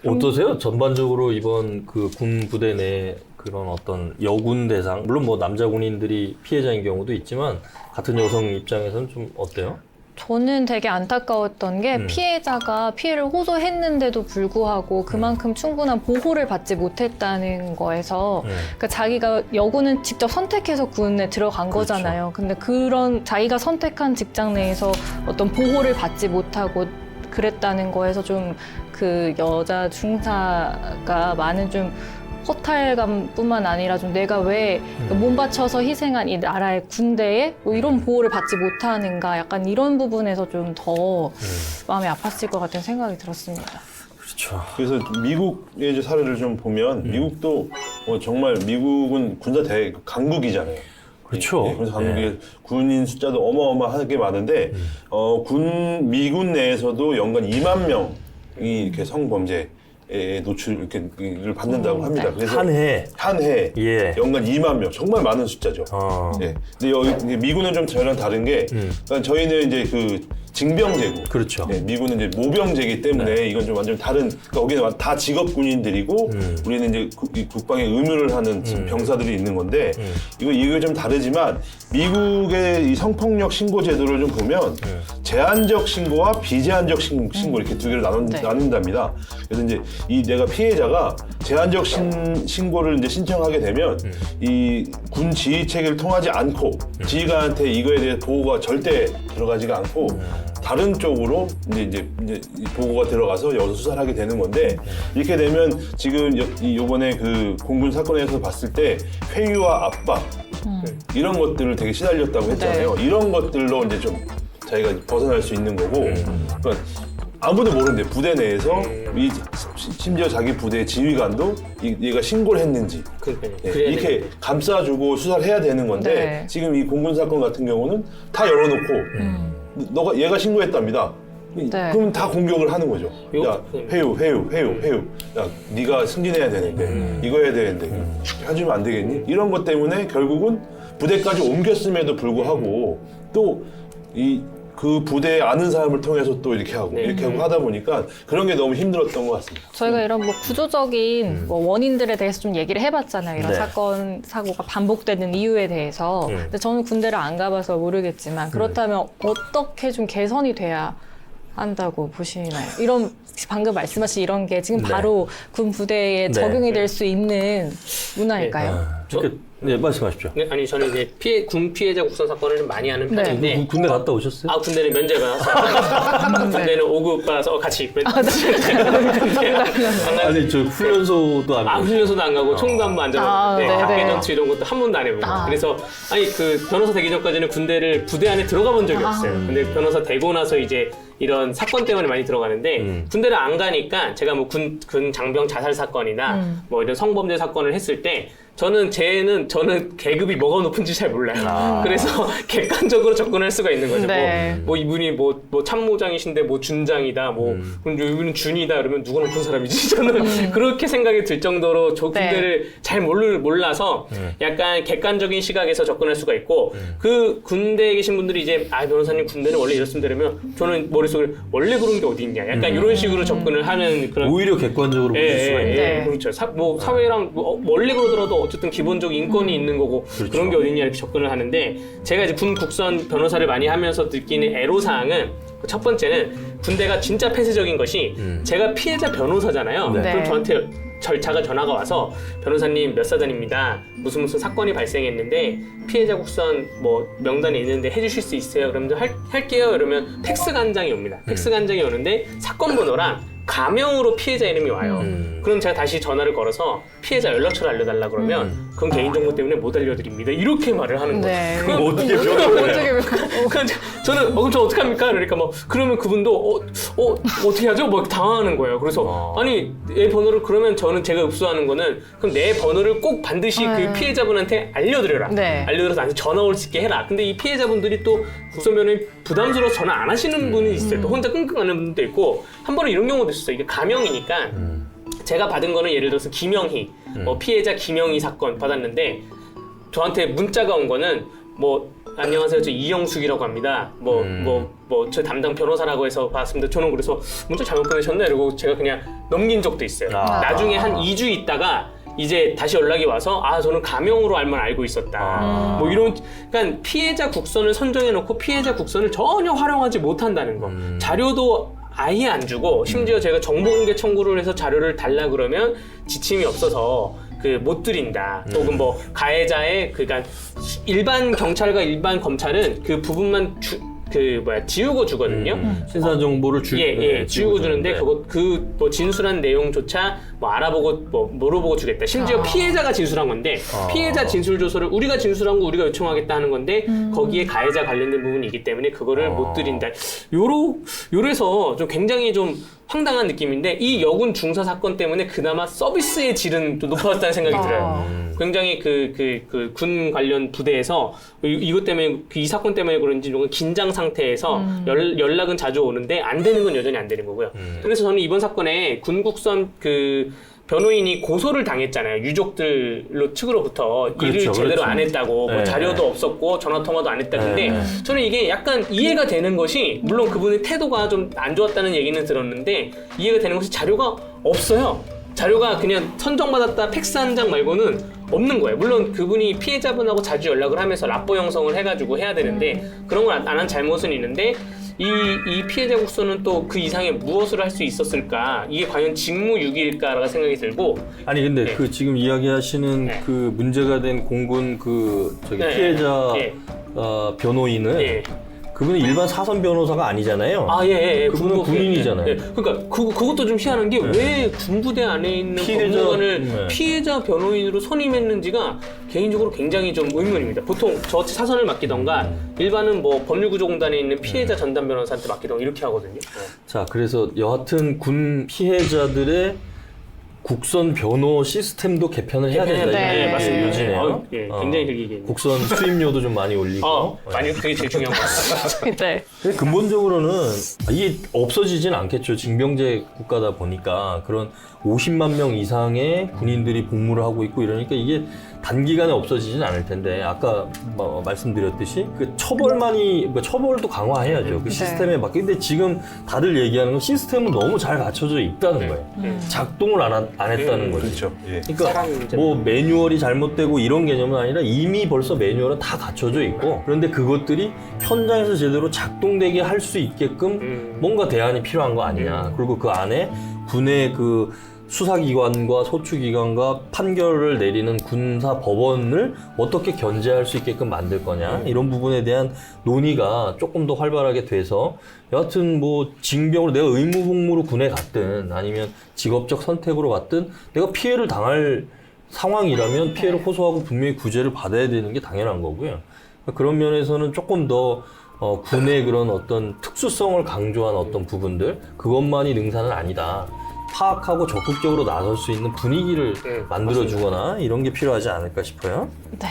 어떠세요? 전반적으로 이번 그 군 부대 내 그런 어떤 여군 대상, 물론 뭐 남자 군인들이 피해자인 경우도 있지만 같은 여성 입장에서는 좀 어때요? 저는 되게 안타까웠던 게 피해자가 피해를 호소했는데도 불구하고 그만큼 충분한 보호를 받지 못했다는 거에서 그러니까 자기가 여군은 직접 선택해서 군에 들어간 그렇죠. 거잖아요. 근데 그런 자기가 선택한 직장 내에서 어떤 보호를 받지 못하고 그랬다는 거에서 좀 그 여자 중사가 많은 좀 허탈감뿐만 아니라 좀 내가 왜 몸 바쳐서 희생한 이 나라의 군대에 뭐 이런 보호를 받지 못하는가 약간 이런 부분에서 좀 더 마음이 아팠을 것 같은 생각이 들었습니다. 그렇죠. 그래서 미국의 이제 사례를 좀 보면 미국도 정말 미국은 군사 강국이잖아요. 그렇죠. 예, 그래서 한국의 군인 숫자도 어마어마하게 많은데 미군 내에서도 연간 2만 명이 이렇게 성범죄에 노출 이렇게를 받는다고 합니다. 그래서 한 해. 한 해 예. 연간 2만 명, 정말 많은 숫자죠. 예. 근데 여기 미군은 좀 저희랑 다른 게 그러니까 저희는 이제 그 징병제고, 그렇죠. 예, 미군은 이제 모병제이기 때문에 이건 좀 완전 다른. 그러니까 거기는 다 직업 군인들이고 우리는 이제 이 국방의 의무를 하는 병사들이 있는 건데 이거 좀 다르지만 미국의 이 성폭력 신고 제도를 좀 보면 제한적 신고와 비제한적 신고 이렇게 두 개로 나눈답니다. 그래서 이제 이 내가 피해자가 제한적 신고를 이제 신청하게 되면 이 군 지휘 체계를 통하지 않고 지휘관한테 이거에 대해 보고가 절대 들어가지가 않고 다른 쪽으로 이제 이 보고가 들어가서 여기서 수사를 하게 되는 건데 이렇게 되면 지금 요번에 그 공군 사건에서 봤을 때 회유와 압박 이런 것들을 되게 시달렸다고 했잖아요. 이런 것들로 이제 좀 자기가 벗어날 수 있는 거고 그러니까 아무도 모르는데 부대 내에서 심지어 자기 부대의 지휘관도 얘가 신고를 했는지 이렇게 감싸주고 수사를 해야 되는 건데 지금 이 공군 사건 같은 경우는 다 열어놓고 얘가 신고했답니다. 그럼 다 공격을 하는 거죠. 야, 회유. 야, 네가 승진해야 되는데, 이거 해야 되는데, 해주면 안 되겠니? 이런 것 때문에 결국은 부대까지 옮겼음에도 불구하고 또 그 부대에 아는 사람을 통해서 또 이렇게 하고 하다 보니까 그런 게 너무 힘들었던 것 같습니다. 저희가 이런 뭐 구조적인 뭐 원인들에 대해서 좀 얘기를 해봤잖아요. 이런 네. 사건, 사고가 반복되는 이유에 대해서. 근데 저는 군대를 안 가봐서 모르겠지만 그렇다면 어떻게 좀 개선이 돼야 한다고 보시나요? 이런 방금 말씀하신 이런 게 지금 바로 군 부대에 적용이 될 수 있는 문화일까요? 네, 말씀하십시오. 네, 아니 저는 이제 군 피해자 국선 사건을 좀 많이 하는 편인데 군대 갔다 오셨어요? 군대는 면제가 나서 군대는 5급 받아서 같이 아니 저 훈련소도 안 가고 훈련소도 안 가고 총도 한 번 안 잡았는데 네네. 각계 전투 이런 것도 한 번도 안 해보고 그래서 그 변호사 되기 전까지는 군대를 부대 안에 들어가 본 적이 없어요. 근데 변호사 되고 나서 이제 이런 사건 때문에 많이 들어가는데 군대를 안 가니까 제가 뭐 군 장병 자살 사건이나 뭐 이런 성범죄 사건을 했을 때 저는 계급이 뭐가 높은지 잘 몰라요. 그래서 객관적으로 접근할 수가 있는 거죠. 뭐 이분이 뭐 참모장이신데 뭐 준장이다, 그럼 이분은 준이다 그러면 누가 높은 사람이지? 저는 그렇게 생각이 들 정도로 저 군대를 잘 몰라서 약간 객관적인 시각에서 접근할 수가 있고 그 군대에 계신 분들이 이제 변호사님 군대는 원래 이랬으면 되려면 저는 머릿속에 원래 그런 게 어디 있냐? 약간 이런 식으로 접근을 하는 그런 오히려 객관적으로 볼 수가 있는. 그렇죠. 사회랑 원래 그러더라도 어쨌든 기본적 인권이 있는 거고 그런 게 어딨냐 이렇게 접근을 하는데 제가 이제 군 국선 변호사를 많이 하면서 느끼는 애로사항은 첫 번째는 군대가 진짜 폐쇄적인 것이 제가 피해자 변호사잖아요. 그럼 저한테 전화가 와서 변호사님 몇 사단입니다. 무슨 사건이 발생했는데 피해자 국선 뭐 명단에 있는데 해주실 수 있어요? 그러면 할게요. 이러면 팩스가 한 장이 옵니다. 팩스가 한 장이 오는데 사건 번호랑 가명으로 피해자 이름이 와요. 그럼 제가 다시 전화를 걸어서 피해자 연락처를 알려달라 그러면 그건 개인정보 때문에 못 알려드립니다. 이렇게 말을 하는 거예요. 그럼 어떻게 변호를 저는 그럼 저 어떡합니까? 그러니까 그러면 그분도 어떻게 하죠? 당황하는 거예요. 그래서 아니 내 번호를 그러면 저는 제가 읍수하는 거는 그럼 내 번호를 꼭 반드시 그 피해자분한테 알려드려라. 알려드려서 나한테 전화 올 수 있게 해라. 근데 이 피해자분들이 또 국선변호인 부담스러워서 전화 안 하시는 분이 있어요. 또 혼자 끙끙하는 분도 있고 한 번은 이런 경우도 있었어요. 이게 가명이니까 제가 받은 거는 예를 들어서 김영희 피해자 김영희 사건 받았는데 저한테 문자가 온 거는 안녕하세요. 저 이영숙이라고 합니다. 저 담당 변호사라고 해서 봤습니다. 저는 그래서 문자 잘못 보내셨나? 이러고 제가 그냥 넘긴 적도 있어요. 나중에 한 2주 있다가 이제 다시 연락이 와서 저는 가명으로 알고 있었다. 뭐 이런, 그러니까 피해자 국선을 선정해놓고 피해자 국선을 전혀 활용하지 못한다는 거. 자료도 아예 안 주고 심지어 제가 정보공개 청구를 해서 자료를 달라 그러면 지침이 없어서 못 드린다. 혹은 뭐 가해자의 그러니까 일반 경찰과 일반 검찰은 그 부분만 지우고 주거든요. 신상 정보를 지우고 주는데 뭐 진술한 내용조차 뭐 알아보고 물어보고 주겠다. 심지어 피해자가 진술한 건데 피해자 진술 조서를 우리가 진술한 거 우리가 요청하겠다 하는 건데 거기에 가해자 관련된 부분이 있기 때문에 그거를 못 드린다. 요래서 좀 굉장히 좀 황당한 느낌인데 이 여군 중사 사건 때문에 그나마 서비스의 질은 좀 높아졌다는 생각이 들어요. 굉장히 군 관련 부대에서 이것 때문에 이 사건 때문에 그런지 뭔가 긴장 상태에서 연락은 자주 오는데 안 되는 건 여전히 안 되는 거고요. 그래서 저는 이번 사건에 군국선 변호인이 고소를 당했잖아요. 유족들 측으로부터 일을 제대로 안 했다고, 뭐 자료도 없었고 전화 통화도 안 했다. 근데 저는 이게 약간 이해가 되는 것이 물론 그분의 태도가 좀 안 좋았다는 얘기는 들었는데 이해가 되는 것이 자료가 없어요. 자료가 그냥 선정받았다 팩스 한 장 말고는 없는 거예요. 물론 그분이 피해자분하고 자주 연락을 하면서 라포 형성을 해가지고 해야 되는데 그런 걸 안 한 잘못은 있는데 이 피해자 국선은 또 그 이상의 무엇을 할 수 있었을까? 이게 과연 직무유기일까라는 생각이 들고. 아니 근데 지금 이야기하시는 그 문제가 된 공군 피해자 변호인은 그분은 일반 사선 변호사가 아니잖아요. 그분은 군인이잖아요. 그러니까 그것도 좀 희한한 게 왜 군부대 안에 있는 법무관을 피해자 변호인으로 선임했는지가 개인적으로 굉장히 좀 의문입니다. 보통 저같이 사선을 맡기던가 일반은 뭐 법률구조공단에 있는 피해자 전담 변호사한테 맡기던가 이렇게 하거든요. 자, 그래서 여하튼 군 피해자들의 국선 변호 시스템도 개편을 해야 된다. 네. 맞습니다. 요즘에요. 굉장히 길게 얘기했네요. 국선 수임료도 좀 많이 올리고. 많이 그게 제일 중요한 것 같습니다. 네. 근데 근본적으로는 이게 없어지진 않겠죠. 징병제 국가다 보니까 그런 50만 명 이상의 군인들이 복무를 하고 있고 이러니까 이게 단기간에 없어지진 않을 텐데 아까 말씀드렸듯이 그 처벌도 강화해야죠. 그 시스템에 맞게. 근데 지금 다들 얘기하는 건 시스템은 너무 잘 갖춰져 있다는 거예요. 작동을 안 했다는 거죠. 그렇죠. 그러니까 뭐 매뉴얼이 잘못되고 이런 개념은 아니라 이미 벌써 매뉴얼은 다 갖춰져 있고 그런데 그것들이 현장에서 제대로 작동되게 할 수 있게끔 뭔가 대안이 필요한 거 아니냐. 그리고 그 안에 군의 수사기관과 소추기관과 판결을 내리는 군사 법원을 어떻게 견제할 수 있게끔 만들 거냐 이런 부분에 대한 논의가 조금 더 활발하게 돼서 여하튼 뭐 징병으로 내가 의무복무로 군에 갔든 아니면 직업적 선택으로 갔든 내가 피해를 당할 상황이라면 피해를 호소하고 분명히 구제를 받아야 되는 게 당연한 거고요. 그런 면에서는 조금 더 군의 그런 어떤 특수성을 강조한 어떤 부분들 그것만이 능사는 아니다. 파악하고 적극적으로 나설 수 있는 분위기를 만들어주거나 이런 게 필요하지 않을까 싶어요. 네.